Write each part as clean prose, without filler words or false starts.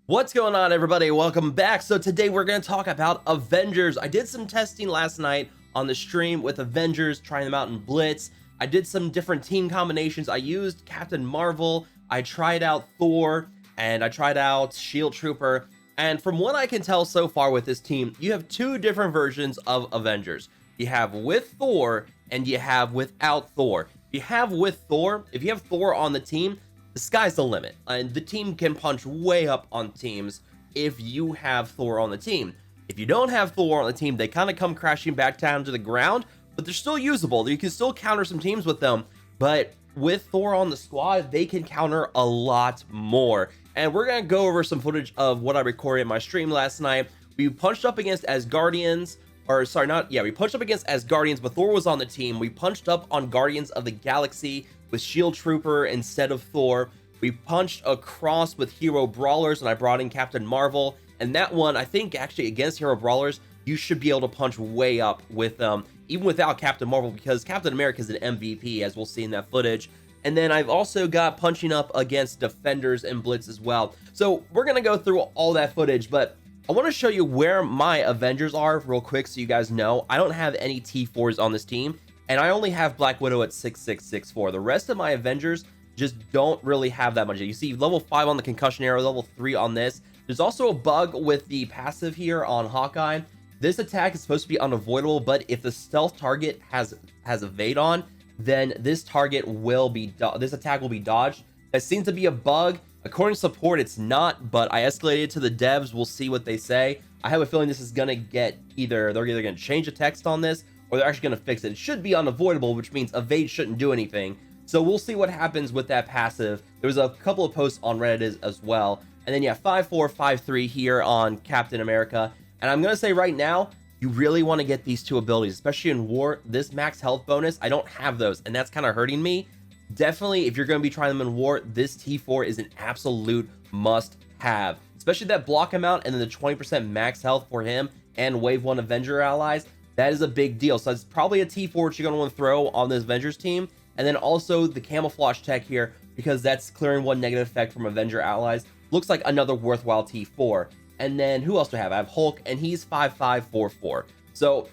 What's going on, everybody? Welcome back. So today we're going to talk about Avengers. I did some testing last night on the stream with Avengers, trying them out in Blitz. I did some different team combinations. I used Captain Marvel, I tried out Thor, and I tried out Shield Trooper. And from what I can tell so far with this team, you have two different versions of Avengers. You have with Thor and you have without Thor. If you have Thor on the team, the sky's the limit, and the team can punch way up on teams if you have Thor on the team. If you don't have Thor on the team, they kind of come crashing back down to the ground, but they're still usable. You can still counter some teams with them, but with Thor on the squad, they can counter a lot more. And we're going to go over some footage of what I recorded in my stream last night. We punched up against Asgardians, we punched up against Asgardians, but Thor was on the team. We punched up on Guardians of the Galaxy with Shield Trooper instead of Thor. We punched across with Hero Brawlers, and I brought in Captain Marvel. And that one, I think actually against Hero Brawlers, you should be able to punch way up with them, even without Captain Marvel, because Captain America is an MVP, as we'll see in that footage. And then I've also got punching up against Defenders and Blitz as well. So we're going to go through all that footage, but I want to show you where my Avengers are real quick so you guys know. I don't have any T4s on this team, and I only have Black Widow at 6664. The rest of my Avengers just don't really have that much. You see level 5 on the concussion arrow, level 3 on this. There's also a bug with the passive here on Hawkeye. This attack is supposed to be unavoidable, but if the stealth target has evade on, then this attack will be dodged. That seems to be a bug. According to support, it's not, but I escalated it to the devs. We'll see what they say. I have a feeling this is gonna get they're either gonna change the text on this, or they're actually gonna fix it. It should be unavoidable, which means evade shouldn't do anything. So we'll see what happens with that passive. There was a couple of posts on Reddit as well. And then 5453 here on Captain America. And I'm gonna say right now, you really want to get these two abilities, especially in war. This max health bonus, I don't have those, and that's kind of hurting me. Definitely, if you're going to be trying them in war, this T4 is an absolute must have, especially that block amount and then the 20% max health for him and wave 1 Avenger allies. That is a big deal. So it's probably a T4 that you're going to want to throw on this Avengers team. And then also the camouflage tech here, because that's clearing 1 negative effect from Avenger allies. Looks like another worthwhile T4. And then who else do I have? I have Hulk, and he's 5544. So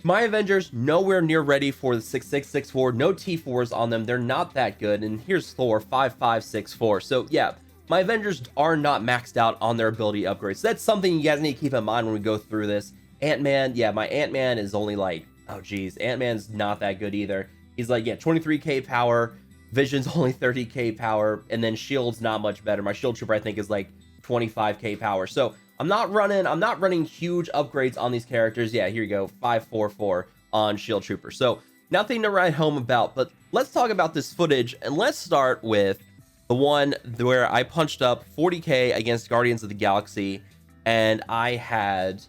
my Avengers nowhere near ready for the 6664. No T4s on them. They're not that good. And here's Thor, 5564. So yeah, my Avengers are not maxed out on their ability upgrades. So that's something you guys need to keep in mind when we go through this. Ant-Man, yeah, my Ant-Man is only like, oh geez, Ant-Man's not that good either. He's like, 23k power. Vision's only 30k power, and then Shield's not much better. My Shield Trooper, I think, is like 25k power. So I'm not running huge upgrades on these characters. Yeah, here you go, 544 on Shield Trooper. So nothing to write home about, but let's talk about this footage, and let's start with the one where I punched up 40k against Guardians of the Galaxy, and I had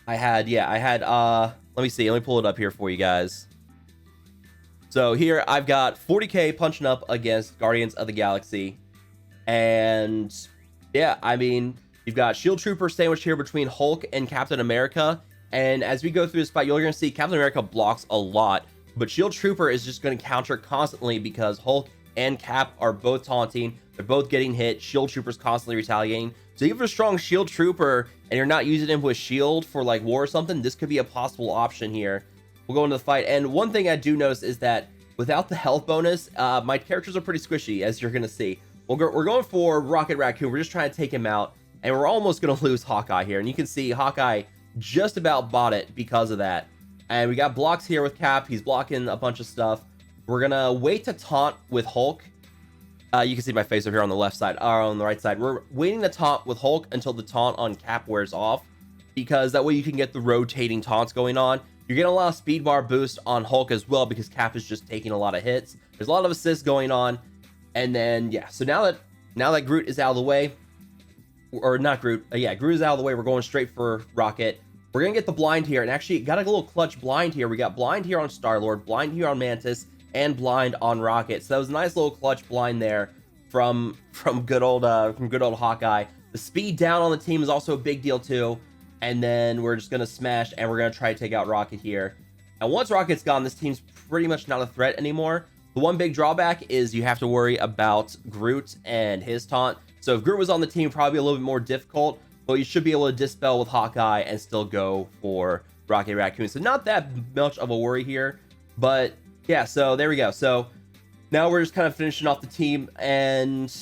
let me see, let me pull it up here for you guys. So here I've got 40k punching up against Guardians of the Galaxy, and yeah, I mean, you've got Shield Trooper sandwiched here between Hulk and Captain America, and as we go through this fight, you're going to see Captain America blocks a lot, but Shield Trooper is just going to counter constantly because Hulk and Cap are both taunting, they're both getting hit, Shield Trooper's constantly retaliating. So if you have a strong Shield Trooper and you're not using him with Shield for like war or something, this could be a possible option here. We'll go into the fight, and one thing I do notice is that without the health bonus, my characters are pretty squishy, as you're going to see. We're going for Rocket Raccoon. We're just trying to take him out, and we're almost going to lose Hawkeye here. And you can see Hawkeye just about bought it because of that. And we got blocks here with Cap. He's blocking a bunch of stuff. We're going to wait to taunt with Hulk. You can see my face over here on the left side, or on the right side. We're waiting to taunt with Hulk until the taunt on Cap wears off, because that way you can get the rotating taunts going on. You're getting a lot of speed bar boost on Hulk as well, because Cap is just taking a lot of hits. There's a lot of assists going on. And then, yeah, so now that Groot is out of the way, or not Groot, Groot is out of the way, we're going straight for Rocket. We're going to get the blind here, and actually got a little clutch blind here. We got blind here on Star-Lord, blind here on Mantis, and blind on Rocket. So that was a nice little clutch blind there from good old Hawkeye. The speed down on the team is also a big deal too. And then we're just going to smash, and we're going to try to take out Rocket here. And once Rocket's gone, this team's pretty much not a threat anymore. The one big drawback is you have to worry about Groot and his taunt. So if Groot was on the team, probably a little bit more difficult, but you should be able to dispel with Hawkeye and still go for Rocket Raccoon. So not that much of a worry here, but yeah, so there we go. So now we're just kind of finishing off the team, and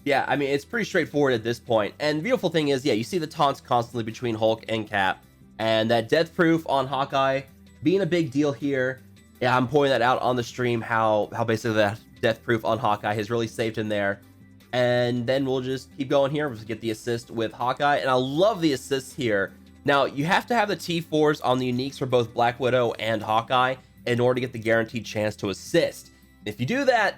yeah, I mean, it's pretty straightforward at this point. And the beautiful thing is, yeah, you see the taunts constantly between Hulk and Cap, and that death proof on Hawkeye being a big deal here. Yeah, I'm pointing that out on the stream, how basically that death proof on Hawkeye has really saved him there. And then we'll just keep going here. We'll just get the assist with Hawkeye, and I love the assists here. Now, you have to have the T4s on the uniques for both Black Widow and Hawkeye in order to get the guaranteed chance to assist. If you do that,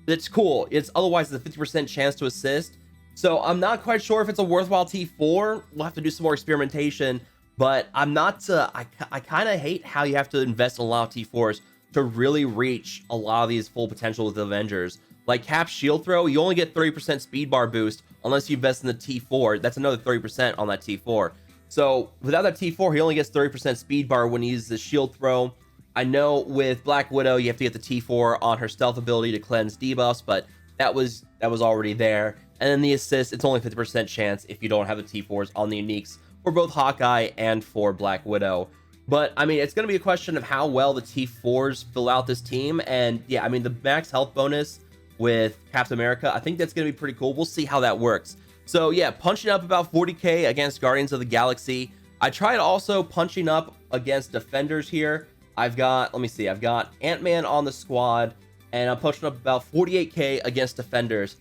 it's cool. It's otherwise it's a 50% chance to assist. So I'm not quite sure if it's a worthwhile T4. We'll have to do some more experimentation, but I'm not, I kind of hate how you have to invest in a lot of T4s to really reach a lot of these full potential with the Avengers. Like Cap's shield throw, you only get 30% speed bar boost unless you invest in the T4. That's another 30% on that T4. So without that T4, he only gets 30% speed bar when he uses the shield throw. I know with Black Widow, you have to get the T4 on her stealth ability to cleanse debuffs, but that was already there. And then the assist, it's only 50% chance if you don't have the T4s on the uniques for both Hawkeye and for Black Widow. But I mean, it's going to be a question of how well the T4s fill out this team. And yeah, I mean, the max health bonus with Captain America, I think that's going to be pretty cool. We'll see how that works. So yeah, punching up about 40k against Guardians of the Galaxy. I tried also punching up against Defenders here. I've got, let me see, I've got Ant-Man on the squad, and I'm punching up about 48k against Defenders.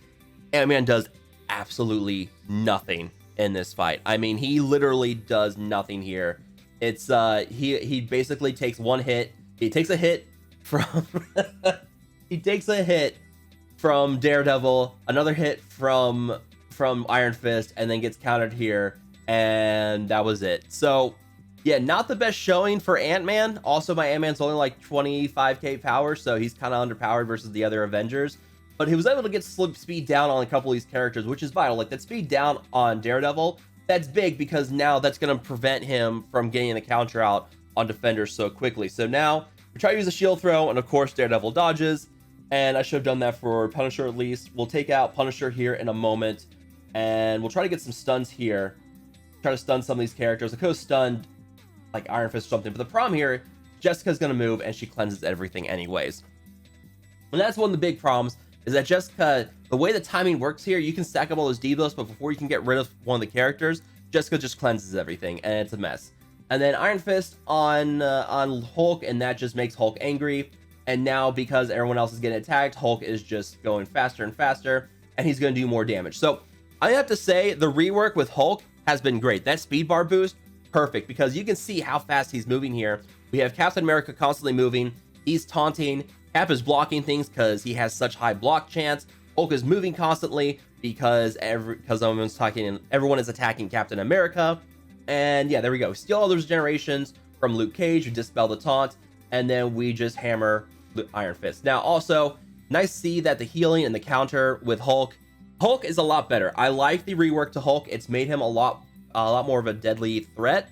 Ant-Man does absolutely nothing in this fight. I mean, he literally does nothing here. It's he basically takes one hit. He takes a hit from he takes a hit from Daredevil, another hit from Iron Fist, and then gets countered here, and that was it. So yeah, not the best showing for Ant-Man. Also, my Ant-Man's only like 25k power, so he's kind of underpowered versus the other Avengers. But he was able to get speed down on a couple of these characters, which is vital. Like that speed down on Daredevil, that's big because now that's going to prevent him from getting the counter out on Defenders so quickly. So now we try to use a shield throw, and of course Daredevil dodges. And I should have done that for Punisher at least. We'll take out Punisher here in a moment, and we'll try to get some stuns here. Try to stun some of these characters. I could have stunned like Iron Fist or something, but the problem here, Jessica's gonna move and she cleanses everything anyways. And that's one of the big problems, is that Jessica, the way the timing works here, you can stack up all those debuffs, but before you can get rid of one of the characters, Jessica just cleanses everything, and it's a mess. And then Iron Fist on Hulk, and that just makes Hulk angry. And now because everyone else is getting attacked, Hulk is just going faster and faster, and he's gonna do more damage. So I have to say the rework with Hulk has been great. That speed bar boost, perfect, because you can see how fast he's moving here. We have Captain America constantly moving. He's taunting. Cap is blocking things because he has such high block chance. Hulk is moving constantly because everyone is attacking Captain America. And yeah, there we go. Steal all those generations from Luke Cage, who dispel the taunt, and then we just hammer Iron Fist. Now, also, nice to see that the healing and the counter with Hulk is a lot better. I like the rework to Hulk. It's made him a lot more of a deadly threat.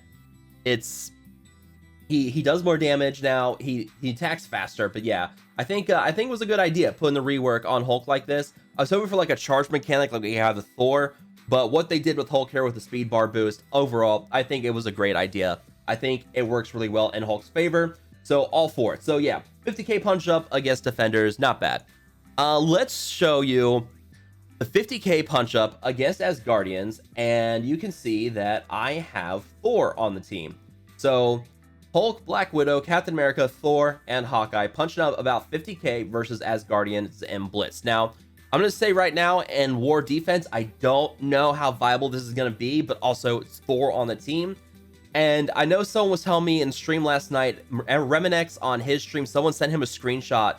He does more damage now. He attacks faster. But yeah, I think it was a good idea putting the rework on Hulk like this. I was hoping for like a charge mechanic like we have with Thor, but what they did with Hulk here with the speed bar boost, overall, I think it was a great idea. I think it works really well in Hulk's favor. So all for it. So yeah, 50k punch up against Defenders, not bad. Let's show you the 50k punch up against Asgardians, and you can see that I have Thor on the team. So Hulk, Black Widow, Captain America, Thor, and Hawkeye punching up about 50k versus Asgardians and Blitz. Now, I'm going to say right now, in War Defense, I don't know how viable this is going to be, but also it's Thor on the team. And I know someone was telling me in stream last night, Reminex on his stream, someone sent him a screenshot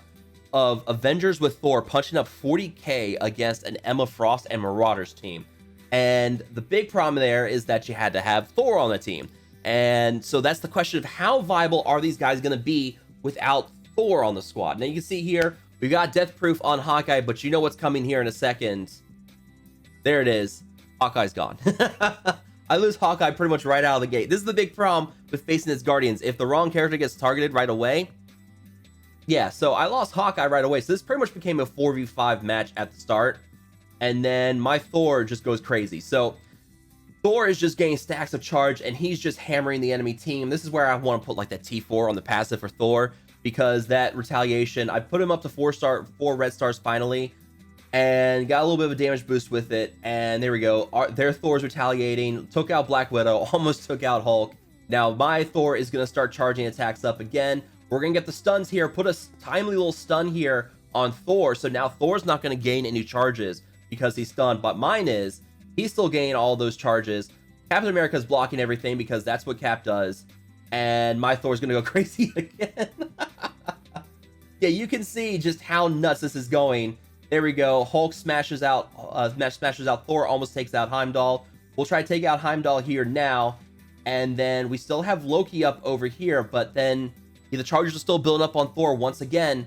of Avengers with Thor punching up 40k against an Emma Frost and Marauders team. And the big problem there is that you had to have Thor on the team. And so that's the question of how viable are these guys going to be without Thor on the squad. Now you can see here, we got Death Proof on Hawkeye, but you know what's coming here in a second. There it is. Hawkeye's gone. I lose Hawkeye pretty much right out of the gate. This is the big problem with facing Asgardians. If the wrong character gets targeted right away, yeah, so I lost Hawkeye right away. So this pretty much became a 4v5 match at the start. and then my Thor just goes crazy. So Thor is just getting stacks of charge, and he's just hammering the enemy team. This is where I want to put like that T4 on the passive for Thor, because that retaliation, I put him up to 4 red stars finally, and got a little bit of a damage boost with it. And there we go. Their Thor's retaliating, took out Black Widow, almost took out Hulk. Now my Thor is going to start charging attacks up again. We're going to get the stuns here, put a timely little stun here on Thor. So now Thor's not going to gain any charges because he's stunned, but mine is. He's still gaining all those charges. Captain America's blocking everything because that's what Cap does. And my Thor's going to go crazy again. Yeah, you can see just how nuts this is going. There we go. Hulk smashes out Thor, almost takes out Heimdall. We'll try to take out Heimdall here now. And then we still have Loki up over here, but then the charges are still building up on Thor once again.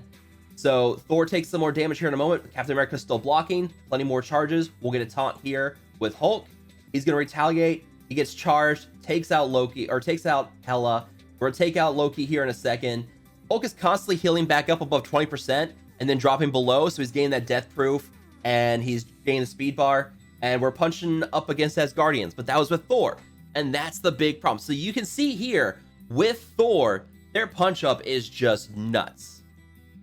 So Thor takes some more damage here in a moment. Captain America's still blocking. Plenty more charges. We'll get a taunt here with Hulk. He's going to retaliate. He gets charged, takes out Loki, or takes out Hela. We're going to take out Loki here in a second. Hulk is constantly healing back up above 20% and then dropping below. So he's gaining that death proof and he's gaining the speed bar. And we're punching up against Asgardians, but that was with Thor. And that's the big problem. So you can see here with Thor, their punch up is just nuts.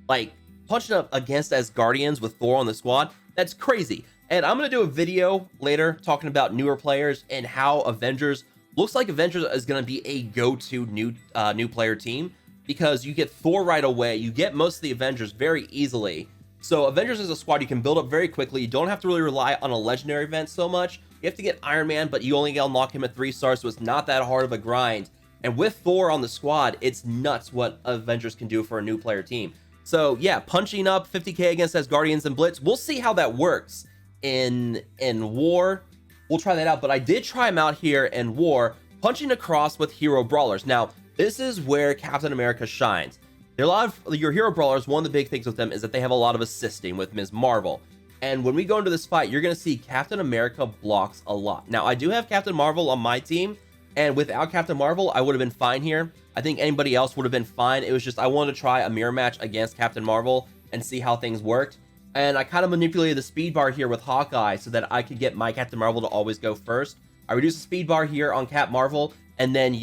Like punching up against Asgardians with Thor on the squad, that's crazy. And I'm going to do a video later talking about newer players and how Avengers, looks like Avengers is going to be a go-to new player team, because you get Thor right away. You get most of the Avengers very easily. So Avengers is a squad you can build up very quickly. You don't have to really rely on a legendary event so much. You have to get Iron Man, but you only unlock him at 3 stars, so it's not that hard of a grind. And with Thor on the squad, it's nuts what Avengers can do for a new player team. So yeah, punching up 50k against Asgardians and Blitz. We'll see how that works in War. We'll try that out, but I did try him out here in War, punching across with hero brawlers. Now, this is where Captain America shines. There are a lot of your hero brawlers. One of the big things with them is that they have a lot of assisting with Ms. Marvel. And when we go into this fight, you're going to see Captain America blocks a lot. Now, I do have Captain Marvel on my team, and without Captain Marvel, I would have been fine here. I think anybody else would have been fine. It was just I wanted to try a mirror match against Captain Marvel and see how things worked. And I kind of manipulated the speed bar here with Hawkeye so that I could get my Captain Marvel to always go first. I reduced the speed bar here on Cap Marvel, and then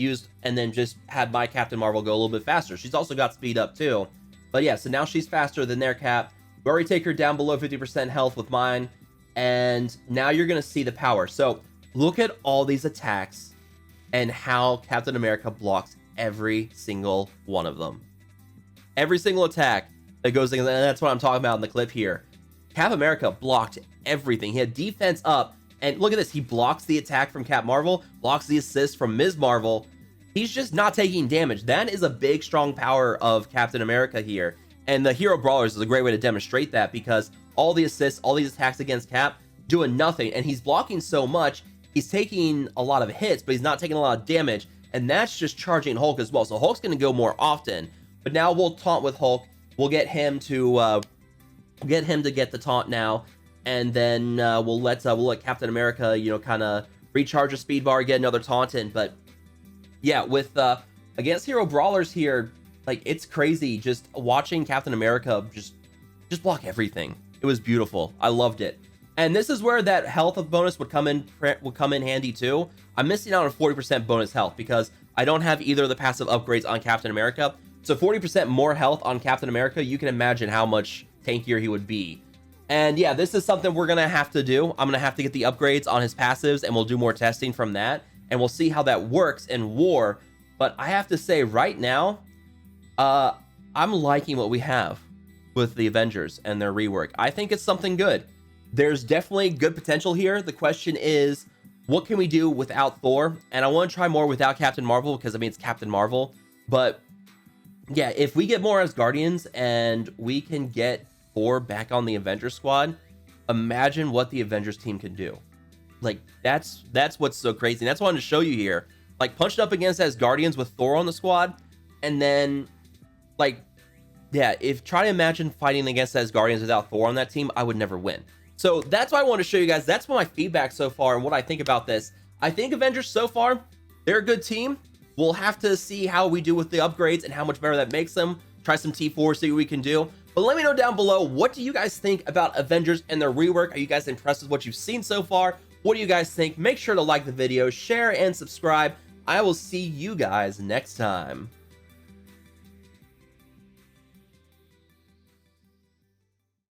just had my Captain Marvel go a little bit faster. She's also got speed up too. But yeah, so now she's faster than their Cap. We already take her down below 50% health with mine. And now you're going to see the power. So look at all these attacks and how Captain America blocks every single one of them. Every single attack that goes in, and that's what I'm talking about in the clip here. Cap America blocked everything. He had defense up. And look at this. He blocks the attack from Cap Marvel, blocks the assist from Ms. Marvel. He's just not taking damage. That is a big, strong power of Captain America here. And the Hero Brawlers is a great way to demonstrate that, because all the assists, all these attacks against Cap, doing nothing. And he's blocking so much, he's taking a lot of hits, but he's not taking a lot of damage. And that's just charging Hulk as well. So Hulk's going to go more often. But now we'll taunt with Hulk. We'll get him to get the taunt now. And then we'll let Captain America, kind of recharge a speed bar, get another taunt in. But yeah, with against Hero Brawlers here, like, it's crazy just watching Captain America just block everything. It was beautiful. I loved it. And this is where that health bonus would come in handy too. I'm missing out on 40% bonus health because I don't have either of the passive upgrades on Captain America. So 40% more health on Captain America, you can imagine how much tankier he would be. And yeah, this is something we're going to have to do. I'm going to have to get the upgrades on his passives, and we'll do more testing from that. And we'll see how that works in War. But I have to say right now, I'm liking what we have with the Avengers and their rework. I think it's something good. There's definitely good potential here. The question is, what can we do without Thor? And I want to try more without Captain Marvel, because I mean, it's Captain Marvel. But yeah, if we get more Asgardians and we can get Thor back on the Avengers squad, imagine what the Avengers team can do. Like, that's what's so crazy. And that's what I wanted to show you here. Like, punched up against Asgardians with Thor on the squad, and then, like, yeah, try to imagine fighting against Asgardians without Thor on that team, I would never win. So that's what I want to show you guys. That's my feedback so far and what I think about this. I think Avengers so far, they're a good team. We'll have to see how we do with the upgrades and how much better that makes them. try some T4, see what we can do. But let me know down below, what do you guys think about Avengers and their rework? Are you guys impressed with what you've seen so far? What do you guys think? Make sure to like the video, share, and subscribe. I will see you guys next time.